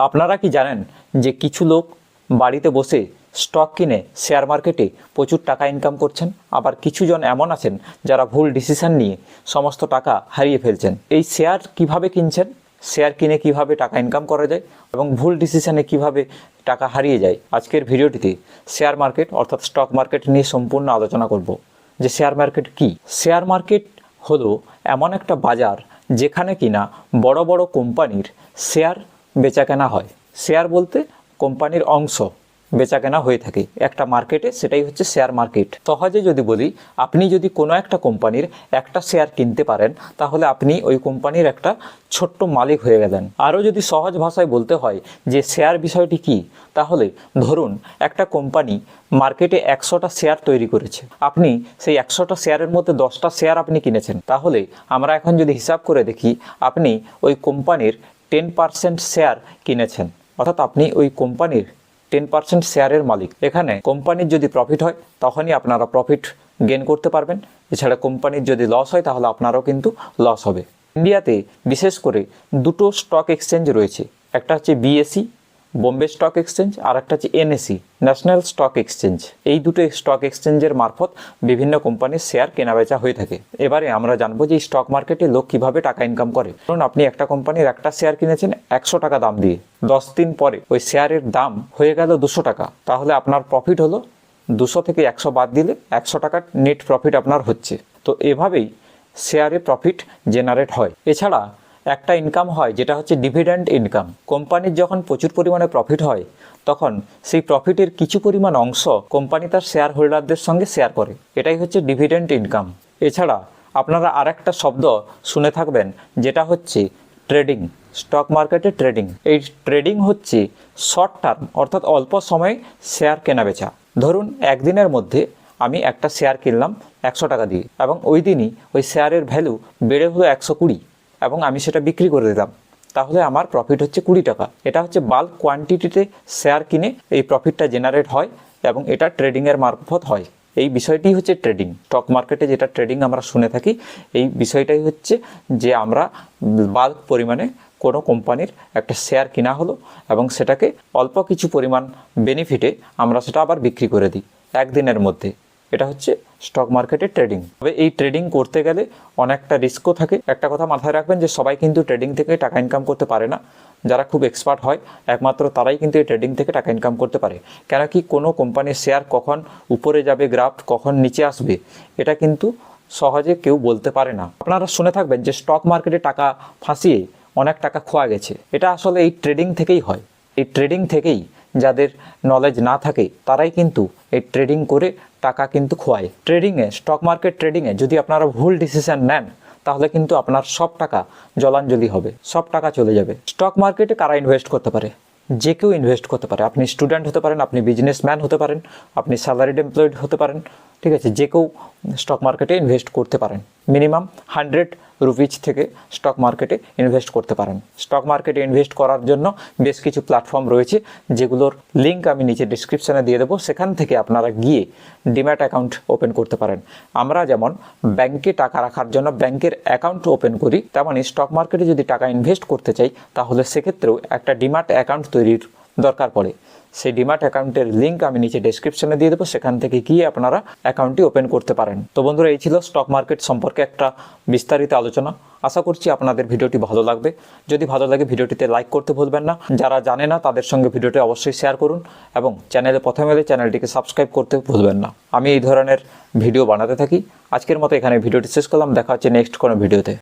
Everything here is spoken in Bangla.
আপনারা কি জানেন যে কিছু লোক বাড়িতে বসে স্টক কিনে শেয়ার মার্কেটে প্রচুর টাকা ইনকাম করছেন, আবার কিছুজন এমন আছেন যারা ভুল ডিসিশন নিয়ে সমস্ত টাকা হারিয়ে ফেলছেন। এই শেয়ার কিভাবে কিনছেন, শেয়ার কিনে কিভাবে টাকা ইনকাম করা যায় এবং ভুল ডিসিশনে কিভাবে টাকা হারিয়ে যায়, আজকের ভিডিওটিতে শেয়ার মার্কেট অর্থাৎ স্টক মার্কেট নিয়ে সম্পূর্ণ আলোচনা করব। যে শেয়ার মার্কেট কি? শেয়ার মার্কেট হলো এমন একটা বাজার যেখানে কিনা বড় বড় কোম্পানির শেয়ার বেচাকেনা হয়। শেয়ার বলতে কোম্পানির অংশ বেচাকেনা হয়ে থাকে একটা মার্কেটে, সেটাই হচ্ছে শেয়ার মার্কেট। সহজে যদি বলি, আপনি যদি কোনো একটা কোম্পানির একটা শেয়ার কিনতে পারেন তাহলে আপনি ওই কোম্পানির একটা ছোট্ট মালিক হয়ে গেলেন। আরও যদি সহজ ভাষায় বলতে হয় যে শেয়ার বিষয়টি কি, তাহলে ধরুন একটা কোম্পানি মার্কেটে 100টা শেয়ার তৈরি করেছে, আপনি সেই 100টা শেয়ারের মধ্যে 10টা শেয়ার আপনি কিনেছেন। তাহলে আমরা এখন যদি হিসাব করে দেখি, আপনি ওই কোম্পানির 10% শেয়ার কিনেছেন, অর্থাৎ আপনি ওই কোম্পানির 10% শেয়ারের মালিক। এখানে কোম্পানির যদি প্রফিট হয় তখনই আপনারা প্রফিট গেন করতে পারবেন, এছাড়া কোম্পানির যদি লস হয় তাহলে আপনারাও কিন্তু লস হবে। ইন্ডিয়াতে বিশেষ করে দুটো স্টক এক্সচেঞ্জ রয়েছে, একটা হচ্ছে বিএসই বোম্বে স্টক এক্সচেঞ্জ, আর একটা হচ্ছে এনএসই ন্যাশনাল স্টক এক্সচেঞ্জ। এই দুটো স্টক এক্সচেঞ্জের মারফত বিভিন্ন কোম্পানির শেয়ার কেনাবেচা হয়ে থাকে। এবারে আমরা জানবো যে স্টক মার্কেটে লোক কিভাবে টাকা ইনকাম করে। ধরুন আপনি একটা কোম্পানির একটা শেয়ার কিনেছেন 100 টাকা দাম দিয়ে, 10 দিন পরে ওই শেয়ারের দাম হয়ে গেল 200 টাকা, তাহলে আপনার প্রফিট হলো 200 থেকে 100 বাদ দিলে 100 টাকার নেট প্রফিট আপনার হচ্ছে। তো এভাবেই শেয়ারে প্রফিট জেনারেট হয়। এছাড়া একটা ইনকাম হয় যেটা হচ্ছে ডিভিডেন্ড ইনকাম। কোম্পানির যখন প্রচুর পরিমাণে প্রফিট হয় তখন সেই প্রফিটের কিছু পরিমাণ অংশ কোম্পানি তার শেয়ার হোল্ডারদের সঙ্গে শেয়ার করে, এটাই হচ্ছে ডিভিডেন্ড ইনকাম। এছাড়া আপনারা আরেকটা শব্দ শুনে থাকবেন যেটা হচ্ছে ট্রেডিং। স্টক মার্কেটে ট্রেডিং, এই ট্রেডিং হচ্ছে শর্ট টার্ম অর্থাৎ অল্প সময়ে শেয়ার কেনাবেচা। ধরুন একদিনের মধ্যে আমি একটা শেয়ার কিনলাম 100 টাকা দিয়ে এবং ওই দিনই ওই শেয়ারের ভ্যালু বেড়ে হলো 120 এবং আমি সেটা বিক্রি করে দিলাম, তাহলে আমার প্রফিট হচ্ছে 20 টাকা। এটা হচ্ছে বাল্ক কোয়ান্টিটিতে শেয়ার কিনে এই প্রফিটটা জেনারেট হয় এবং এটা ট্রেডিংয়ের মারফত হয়। এই বিষয়টি হচ্ছে ট্রেডিং। স্টক মার্কেটে যেটা ট্রেডিং আমরা শুনে থাকি, এই বিষয়টাই হচ্ছে যে আমরা বাল্ক পরিমাণে কোনো কোম্পানির একটা শেয়ার কিনা হলো এবং সেটাকে অল্প কিছু পরিমাণ বেনিফিটে আমরা সেটা আবার বিক্রি করে দিই একদিনের মধ্যে। এটা হচ্ছে স্টক মার্কেটের ট্রেডিং। তবে এই ট্রেডিং করতে গেলে অনেকটা রিস্কও থাকে। একটা কথা মাথায় রাখবেন যে সবাই কিন্তু ট্রেডিং থেকে টাকা ইনকাম করতে পারে না। যারা খুব এক্সপার্ট হয় একমাত্র তারাই কিন্তু এই ট্রেডিং থেকে টাকা ইনকাম করতে পারে। কেন কি কোনো কোম্পানির শেয়ার কখন উপরে যাবে গ্রাফ, কখন নিচে আসবে, এটা কিন্তু সহজে কেউ বলতে পারে না। আপনারা শুনে থাকবেন যে স্টক মার্কেটে টাকা ফাঁসিয়ে অনেক টাকা খোয়া গেছে। এটা আসলে এই ট্রেডিং থেকেই হয়। এই ট্রেডিং থেকেই যাদের নলেজ না থাকে তারাই কিন্তু এই ট্রেডিং করে টাকা কিন্তু খোয়ায়। ট্রেডিংয়ে, স্টক মার্কেট ট্রেডিংয়ে যদি আপনারা ভুল ডিসিশন নেন তাহলে কিন্তু আপনার সব টাকা জলাঞ্জলি হবে, সব টাকা চলে যাবে। স্টক মার্কেটে কারা ইনভেস্ট করতে পারে? যে কেউ ইনভেস্ট করতে পারে। আপনি স্টুডেন্ট হতে পারেন, আপনি বিজনেসম্যান হতে পারেন, আপনি স্যালারিড এমপ্লয়েড হতে পারেন, ঠিক আছে? যে কেউ স্টক মার্কেটে ইনভেস্ট করতে পারেন। মিনিমাম 100 রুপিজ থেকে স্টক মার্কেটে ইনভেস্ট করতে পারেন। স্টক মার্কেটে ইনভেস্ট করার জন্য বেশ কিছু প্ল্যাটফর্ম রয়েছে যেগুলোর লিঙ্ক আমি নিচে ডিসক্রিপশানে দিয়ে দেবো। সেখান থেকে আপনারা গিয়ে ডিম্যাট অ্যাকাউন্ট ওপেন করতে পারেন। আমরা যেমন ব্যাংকে টাকা রাখার জন্য ব্যাংকের অ্যাকাউন্ট ওপেন করি, তেমনই স্টক মার্কেটে যদি টাকা ইনভেস্ট করতে চাই তাহলে সেক্ষেত্রেও একটা ডিম্যাট অ্যাকাউন্ট তৈরির দরকার পড়ে। সেই ডিম্যাট অ্যাকাউন্টের লিঙ্ক আমি নিচে ডেসক্রিপশনে দিয়ে দেবো, সেখান থেকে গিয়ে আপনারা অ্যাকাউন্টটি ওপেন করতে পারেন। তো বন্ধুরা, এই ছিল স্টক মার্কেট সম্পর্কে একটা বিস্তারিত আলোচনা। আশা করছি আপনাদের ভিডিওটি ভালো লাগবে। যদি ভালো লাগে ভিডিওটিতে লাইক করতে ভুলবেন না। যারা জানে না তাদের সঙ্গে ভিডিওটি অবশ্যই শেয়ার করুন এবং চ্যানেলে প্রথমে এলে চ্যানেলটিকে সাবস্ক্রাইব করতে ভুলবেন না। আমি এই ধরনের ভিডিও বানাতে থাকি। আজকের মতো এখানে ভিডিওটি শেষ করলাম। দেখা হচ্ছে নেক্সট কোনো ভিডিওতে।